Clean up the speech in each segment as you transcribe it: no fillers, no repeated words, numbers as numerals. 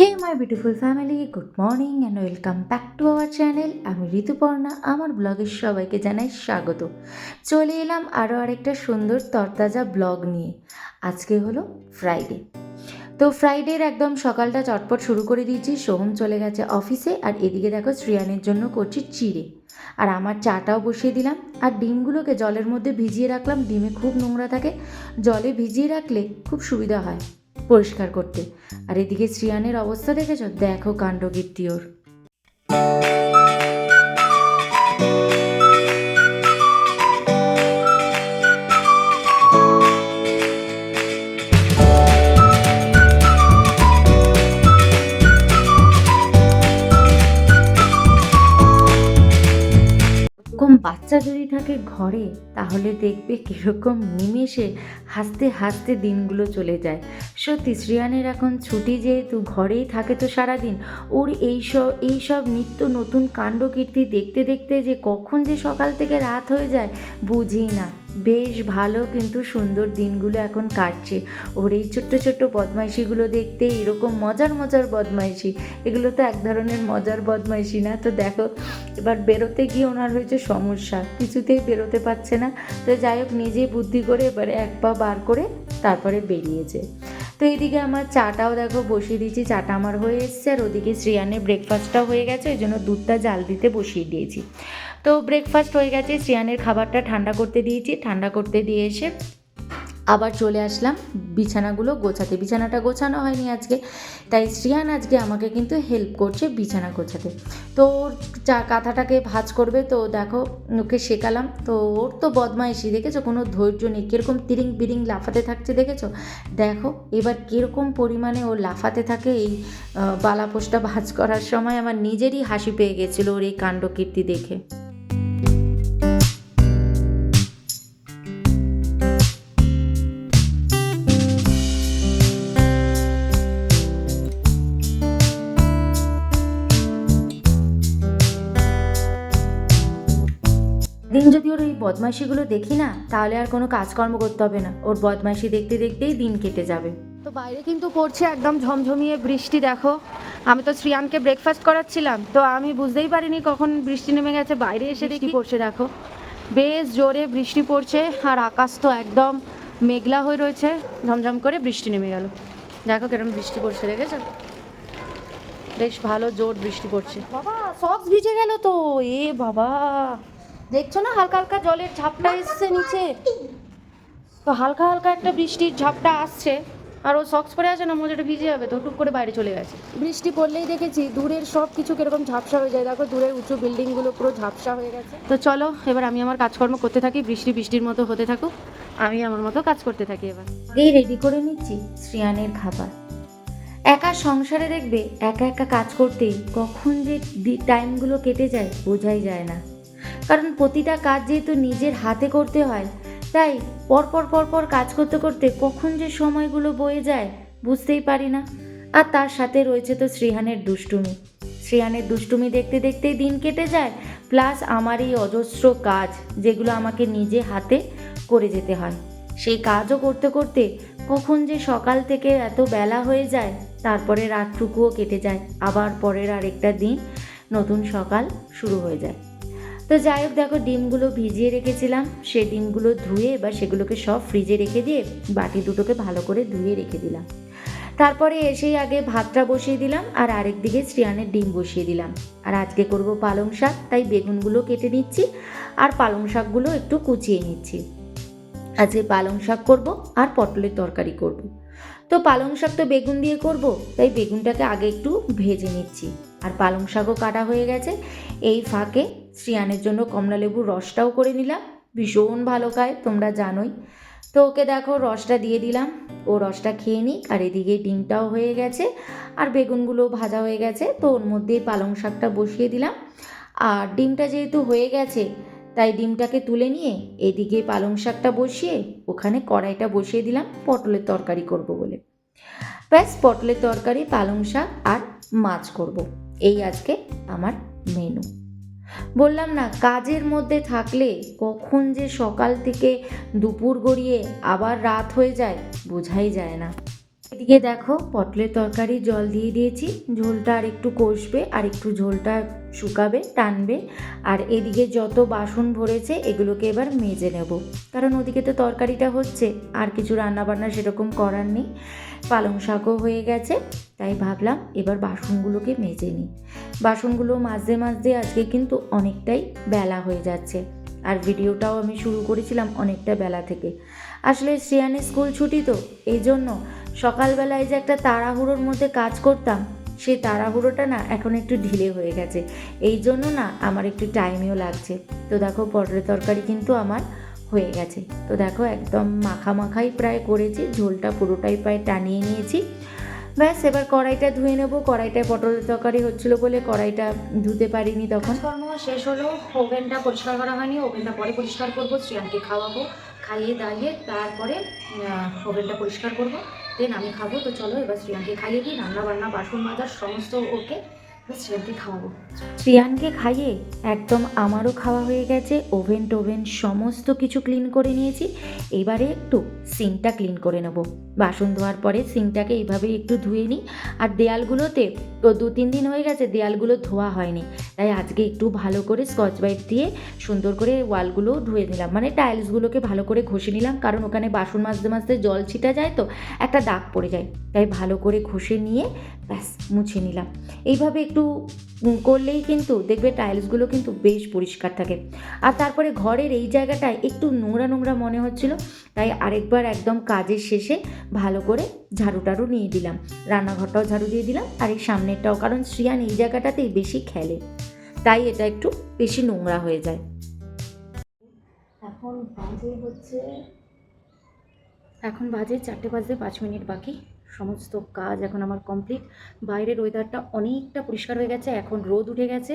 Hey my beautiful family, good morning and welcome back to our channel. আমি ঋতুপর্ণা, আমার ব্লগের সবাইকে জানাই স্বাগত। চলে এলাম আরও আরেকটা সুন্দর তরতাজা ব্লগ নিয়ে। আজকে হলো ফ্রাইডে। তো ফ্রাইডের একদম সকালটা চটপট শুরু করে দিয়েছি। সোহম চলে গেছে অফিসে, আর এদিকে দেখো শ্রিয়ানের জন্য করছি চিড়ে, আর আমার চাটাও বসিয়ে দিলাম। আর ডিমগুলোকে জলের মধ্যে ভিজিয়ে রাখলাম। ডিমে খুব নোংরা থাকে, জলে ভিজিয়ে রাখলে খুব সুবিধা হয় পরিষ্কার করতে। আর এদিকে শ্রিয়ানের অবস্থা দেখেছো, দেখো কাণ্ডকীর্তি ওর। এরকম বাচ্চা যদি থাকে ঘরে, তাহলে দেখবে কীরকম নিমেষে হাসতে হাসতে দিনগুলো চলে যায়। সত্যি শ্রিয়ানের এখন ছুটি, যেহেতু ঘরেই থাকে তো সারাদিন, ওর এইসব নিত্য নতুন কাণ্ডকীর্তি দেখতে দেখতে যে কখন যে সকাল থেকে রাত হয়ে যায় বুঝি না। বেশ ভালো কিন্তু সুন্দর দিনগুলো এখন কাটছে ওর এই ছোট্ট ছোট্ট বদমাইশিগুলো দেখতে। এরকম মজার মজার বদমাইশি, এগুলো তো এক ধরনের মজার বদমাইশি না? তো দেখো এবার বেরোতে গিয়ে ওনার হয়েছে সমস্যা, কিছুতেই বেরোতে পারছে না। তো যাই হোক, নিজেই বুদ্ধি করে এবারে এক পা বার করে তারপরে বেরিয়েছে। তো এইদিকে আমার চাটাও দেখো বসিয়ে দিয়েছি, চাটা আমার হয়ে এসছে। আর ওদিকে শ্রিয়ানের ব্রেকফাস্টটাও হয়ে গেছে, ওই জন্য দুধটা জাল দিতে বসিয়ে দিয়েছি। তো ব্রেকফাস্ট হয়ে গেছে, শ্রিয়ানের খাবারটা ঠান্ডা করতে দিয়েছি। ঠান্ডা করতে দিয়ে এসে আবার চলে আসলাম বিছানাগুলো গোছাতে। বিছানাটা গোছানো হয়নি আজকে, তাই শ্রিয়ান আজকে আমাকে কিন্তু হেল্প করছে বিছানা গোছাতে। তো ওর কাঁথাটাকে ভাঁজ করবে, তো দেখো ওকে শেখালাম। তো ওর তো বদমাইশি দেখেছো, কোনো ধৈর্য নেই, কীরকম তিরিং বিরিং লাফাতে থাকছে দেখেছো। দেখো এবার কীরকম পরিমাণে ও লাফাতে থাকে এই বালাপোষটা ভাঁজ করার সময়। আমার নিজেরই হাসি পেয়ে গেছিলো ওর এই কাণ্ডকীর্তি দেখে। দিন যদি ওর এই বদমাইশিগুলো দেখি না, তাহলে আর কোনো কাজকর্ম করতে হবে না, ওর বদমাইশি দেখতে দেখতেই দিন কেটে যাবে। তো বাইরে কিন্তু পড়ছে একদম ঝমঝমিয়ে বৃষ্টি। দেখো আমি তো শ্রিয়ানকে ব্রেকফাস্ট করাচ্ছিলাম, তো আমি বুঝতেই পারিনি কখন বৃষ্টি নেমে গেছে। বাইরে এসে দেখি পড়ছে, দেখো বেশ জোরে বৃষ্টি পড়ছে। আর আকাশ তো একদম মেঘলা হয়ে রয়েছে, ঝমঝম করে বৃষ্টি নেমে গেল। দেখো কিরকম বৃষ্টি পড়ছে, দেখেছো? বেশ ভালো জোর বৃষ্টি পড়ছে। বাবা সক্স ভিজে গেল তো, এ বাবা দেখছো না হালকা হালকা জলের ঝাপটা এসছে নিচে। তো হালকা হালকা একটা বৃষ্টির ঝাপটা আসছে, আর ও সক্স পরে আছে না, মোজাটা ভিজে যাবে, তো টুক করে বাইরে চলে গেছে। বৃষ্টি পড়লেই দেখেছি দূরের সব কিছু কিরকম ঝাপসা হয়ে যায়। দেখো দূরের উঁচু বিল্ডিংগুলো পুরো ঝাপসা হয়ে গেছে। তো চলো এবার আমি আমার কাজকর্ম করতে থাকি, বৃষ্টির মতো হতে থাকুক, আমি আমার মতো কাজ করতে থাকি। এবার এই রেডি করে নিচ্ছি শ্রিয়ানের খাবার। একা সংসারে দেখবে একা একা কাজ করতে কখন যে টাইমগুলো কেটে যায় বোঝাই যায় না। কারণ প্রতিটা কাজ যেহেতু নিজের হাতে করতে হয়, তাই পরপর কাজ করতে করতে কখন যে সময়গুলো বয়ে যায় বুঝতেই পারি না। আর তার সাথে রয়েছে তো শ্রেয়ানের দুষ্টুমি দেখতে দেখতেই দিন কেটে যায়। প্লাস আমার এই অজস্র কাজ, যেগুলো আমাকে নিজে হাতে করে যেতে হয়, সেই কাজও করতে করতে কখন যে সকাল থেকে এত বেলা হয়ে যায়, তারপরে রাতটুকুও কেটে যায়, আবার পরের আরেকটা দিন নতুন সকাল শুরু হয়ে যায়। তো যাই হোক, দেখো ডিমগুলো ভিজিয়ে রেখেছিলাম, সেই ডিমগুলো ধুয়ে এবার সেগুলোকে সব ফ্রিজে রেখে দিয়ে বাটি দুটোকে ভালো করে ধুয়ে রেখে দিলাম। তারপরে এসেই আগে ভাতটা বসিয়ে দিলাম, আর আরেক দিকে শ্রিয়ানের ডিম বসিয়ে দিলাম। আর আজকে করব পালং শাক, তাই বেগুনগুলো কেটে নিচ্ছি আর পালং শাকগুলো একটু কুচিয়ে নিচ্ছি। আজকে পালং শাক করব আর পটলের তরকারি করব। তো পালং শাক তো বেগুন দিয়ে করব, তাই বেগুনটাকে আগে একটু ভেজে নিচ্ছি। আর পালং শাকও কাটা হয়ে গেছে। এই ফাঁকে শ্রিয়ানের জন্য কমলালেবুর রসটাও করে নিলাম, ভীষণ ভালো খায় তোমরা জানোই। তো ওকে দেখো রসটা দিয়ে দিলাম, ও রসটা খেয়ে নিক। আর এদিকে ডিমটাও হয়ে গেছে আর বেগুনগুলো ভাজা হয়ে গেছে, তো ওর মধ্যেই পালং শাকটা বসিয়ে দিলাম। আর ডিমটা যেহেতু হয়ে গেছে, তাই ডিমটাকে তুলে নিয়ে এদিকে পালং শাকটা বসিয়ে ওখানে কড়াইটা বসিয়ে দিলাম পটলের তরকারি করব বলে। ব্যাস, পটলের তরকারি, পালং শাক আর মাছ করব, এই আজকে আমার মেনু। বললাম না, কাজের মধ্যে থাকলে কখন যে সকাল থেকে দুপুর গড়িয়ে আবার রাত হয়ে যায় বোঝাই যায় না। এদিকে দেখো পটলের তরকারি জল দিয়ে দিয়েছি, ঝোলটা আর একটু কষবে আর একটু ঝোলটা শুকাবে, টানবে। আর এদিকে যত বাসন ভরেছে এগুলোকে এবার মেজে নেব, কারণ ওদিকে তো তরকারিটা হচ্ছে, আর কিছু রান্নাবান্না সেরকম করার নেই। পালং শাকও হয়ে গেছে, তাই ভাবলাম এবার বাসনগুলোকে মেজে নিই। বাসনগুলো মাজতে মাজতে আজকে কিন্তু অনেকটাই বেলা হয়ে যাচ্ছে, আর ভিডিওটাও আমি শুরু করেছিলাম অনেকটা বেলা থেকে। আসলে শ্রেয়ানের স্কুল ছুটি তো, এই জন্য সকালবেলায় যে একটা তাড়াহুড়োর মধ্যে কাজ করতাম, সেই তাড়াহুড়োটা না এখন একটু ঢিলে হয়ে গেছে, এই জন্য না আমার একটু টাইমেও লাগছে। তো দেখো পটলের তরকারি কিন্তু আমার হয়ে গেছে। তো দেখো একদম মাখামাখাই প্রায় করেছি, ঝোলটা পুরোটাই প্রায় টানিয়ে নিয়েছি। ব্যাস এবার কড়াইটা ধুয়ে নেব। কড়াইটায় পটলের তরকারি হচ্ছিলো বলে কড়াইটা ধুতে পারিনি তখন। কর্ম শেষ হলো, ওভেনটা পরিষ্কার করা হয়নি, ওভেনটা পরে পরিষ্কার করবো, শ্রেয়ানকে খাওয়াবো, খাইয়ে দাইয়ে তারপরে ওভেনটা পরিষ্কার করবো, দেন আমি খাবো। তো চলো এবার শ্রেয়ানকে খাইয়ে দিই, রান্না বান্না বাসন মাজার সমস্ত ওকে, শ্রেয়ানকে খাওয়াবো। শ্রেয়ানকে খাইয়ে একদম আমারও খাওয়া হয়ে গেছে, ওভেন টোভেন সমস্ত কিছু ক্লিন করে নিয়েছি। এবারে একটু সিঙ্কটা ক্লিন করে নেব। বাসন ধোয়ার পরে সিঙ্কটাকে এইভাবেই একটু ধুয়ে নিই। আর দেয়ালগুলোতে তো 2-3 দিন হয়ে গেছে দেয়ালগুলো ধোয়া হয়নি, তাই আজকে একটু ভালো করে স্কচ ব্রাইট দিয়ে সুন্দর করে ওয়ালগুলো ধুয়ে নিলাম, মানে টাইলসগুলোকে ভালো করে ঘষে নিলাম, কারণ ওখানে বাসন মাজতে মাজতে জল ছিটা যায় তো একটা দাগ পড়ে যায়, তাই ভালো করে ঘষে নিয়ে ব্যাস মুছে নিলাম। এইভাবে একটু করলেই কিন্তু দেখবে টাইলসগুলো কিন্তু বেশ পরিষ্কার থাকে। আর তারপরে ঘরের এই জায়গাটায় একটু নোংরা নোংরা মনে হচ্ছিল, তাই আরেকবার একদম কাজের শেষে ভালো করে ঝাড়ু টাড়ু নিয়ে দিলাম, রান্নাঘরটাও ঝাড়ু দিয়ে দিলাম, আর এই সামনেরটাও, কারণ শ্রিয়ান এই জায়গাটাতেই বেশি খেলে, তাই এটা একটু বেশি নোংরা হয়ে যায়। এখন বাজে 4:05 বাকি। সমস্ত কাজ এখন আমার কমপ্লিট। বাইরের ওয়েদারটা অনেকটা পরিষ্কার হয়ে গেছে, এখন রোদ উঠে গেছে,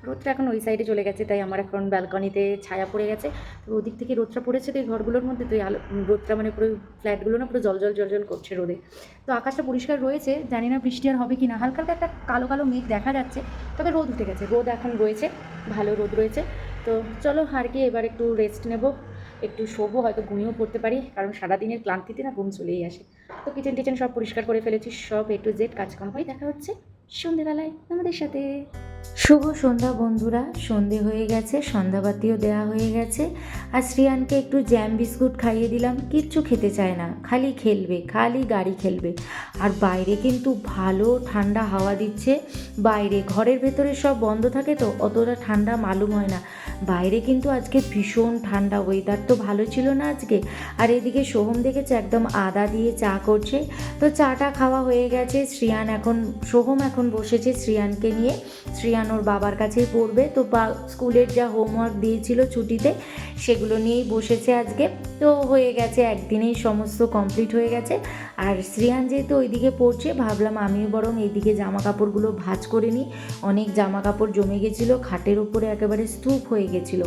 রোদটা এখন ওই সাইডে চলে গেছে, তাই আমার এখন ব্যালকনিতে ছায়া পড়ে গেছে। তো ওদিক থেকে রোদটা পড়েছে তো এই ঘরগুলোর মধ্যে, তো এই আলো রোদটা মানে পুরো ফ্ল্যাটগুলো না পুরো জল জল জল জল করছে রোদে। তো আকাশটা পরিষ্কার রয়েছে, জানি না বৃষ্টি আর হবে কি না, হালকা হালকা একটা কালো কালো মেঘ দেখা যাচ্ছে, তবে রোদ উঠে গেছে, রোদ এখন রয়েছে, ভালো রোদ রয়েছে। তো চলো আর কি, এবার একটু রেস্ট নেব, একটু শোবো, হয়তো ঘুমিয়েও পড়তে পারি, কারণ সারাদিনের ক্লান্তিতে না ঘুম চলেই আসে। তো কিচেন টিচেন সব পরিষ্কার করে ফেলেছি, সব A to Z কাজকর্ম হয়। দেখা হচ্ছে সন্ধেবেলায় আমাদের সাথে। শুভ সন্ধ্যা বন্ধুরা, সন্ধে হয়ে গেছে, সন্ধ্যাবাতিও দেওয়া হয়ে গেছে। আর শ্রিয়ানকে একটু জ্যাম বিস্কুট খাইয়ে দিলাম, কিচ্ছু খেতে চায় না, খালি খেলবে, খালি গাড়ি খেলবে। আর বাইরে কিন্তু ভালো ঠান্ডা হাওয়া দিচ্ছে, বাইরে ঘরের ভেতরে সব বন্ধ থাকে তো অতটা ঠান্ডা মালুম হয় না, বাইরে কিন্তু আজকে ভীষণ ঠান্ডা, ওয়েদার তো ভালো ছিল না আজকে। আর এদিকে সোহম দেখেছে একদম আদা দিয়ে চা করছে, তো চাটা খাওয়া হয়ে গেছে। সোহম এখন বসেছে শ্রিয়ানকে নিয়ে, শ্রিয়ান ওর বাবার কাছেই পড়বে, তো স্কুলের যা হোমওয়ার্ক দিয়েছিল ছুটিতে সেগুলো নিয়েই বসেছে আজকে। তো হয়ে গেছে, একদিনেই সমস্ত কমপ্লিট হয়ে গেছে। আর শ্রিয়ান যেহেতু ওইদিকে পড়ছে, ভাবলাম আমিও বরং এইদিকে জামা কাপড়গুলো ভাঁজ করে নিই, অনেক জামা কাপড় জমে গেছিলো, খাটের উপরে একেবারে স্তূপ হয়ে গেছিলো।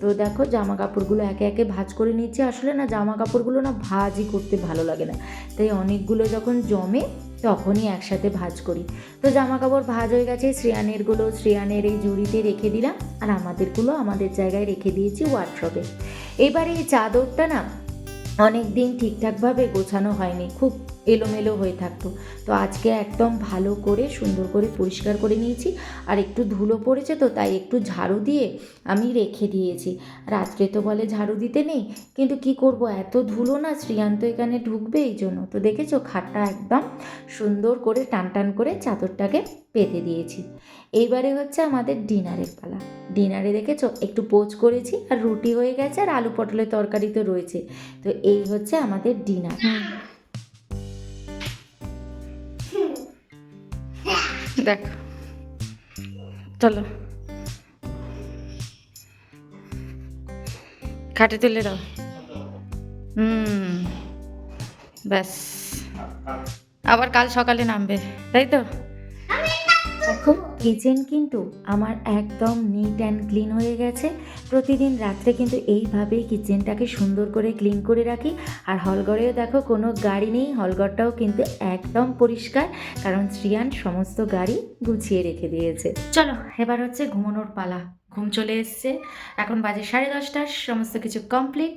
তো দেখো জামা কাপড়গুলো একে একে ভাঁজ করে নিচ্ছে। আসলে না জামা কাপড়গুলো না ভাঁজই করতে ভালো লাগে না, তাই অনেকগুলো যখন জমে তখনই একসাথে ভাঁজ করি। তো জামা কাপড় ভাঁজ হয়ে গেছে, শ্রেয়ানেরগুলো শ্রেয়ানের এই ঝুড়িতে রেখে দিলাম, আর আমাদেরগুলো আমাদের জায়গায় রেখে দিয়েছি ওয়ার্ড্রবে। এবার এই চাদরটা না অনেক দিন ঠিকঠাকভাবে গোছানো হয়নি, খুব এলোমেলো হয়ে থাকতো, তো আজকে একদম ভালো করে সুন্দর করে পরিষ্কার করে নিয়েছি। আর একটু ধুলো পড়েছে তো তাই একটু ঝাড়ু দিয়ে আমি রেখে দিয়েছি। রাত্রে তো বলে ঝাড়ু দিতে নেই, কিন্তু কি করব, এত ধুলো না, শ্রিয়ান তো এখানে ঢুকবে এই জন্য। তো দেখেছো খাটটা একদম সুন্দর করে টান টান করে চাদরটাকে পেতে দিয়েছি। এইবারে হচ্ছে আমাদের ডিনারের পালা। ডিনারে দেখেছো একটু পোচ করেছি, আর রুটি হয়ে গেছে, আর আলু পটলের তরকারি তো রয়েছে। তো এই হচ্ছে আমাদের ডিনার। দেখ, চলো খাটে তুলে দাও। ব্যাস, আবার কাল সকালে নামবে, তাই তো? দেখো কিচেন কিন্তু আমার একদম নিট অ্যান্ড ক্লিন হয়ে গেছে। প্রতিদিন রাত্রে কিন্তু এইভাবেই কিচেনটাকে সুন্দর করে ক্লিন করে রাখি। আর হলঘরেও দেখো কোনো গাড়ি নেই, হলঘরটাও কিন্তু একদম পরিষ্কার, কারণ শ্রিয়ান সমস্ত গাড়ি গুছিয়ে রেখে দিয়েছে। চলো এবার হচ্ছে ঘুমানোর পালা, ঘুম চলে এসছে, এখন বাজে 10:30, সমস্ত কিছু কমপ্লিট।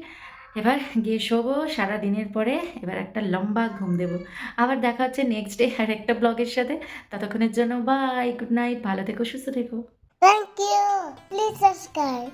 এবার গিয়ে শোবো সারা দিনের পরে, এবার একটা লম্বা ঘুম দেবো। আবার দেখা হচ্ছে নেক্সট ডে আর একটা ব্লগের সাথে। ততক্ষণের জন্য বাই, গুড নাইট, ভালো থেকো, সুস্থ থেকো। Thank you. Please subscribe.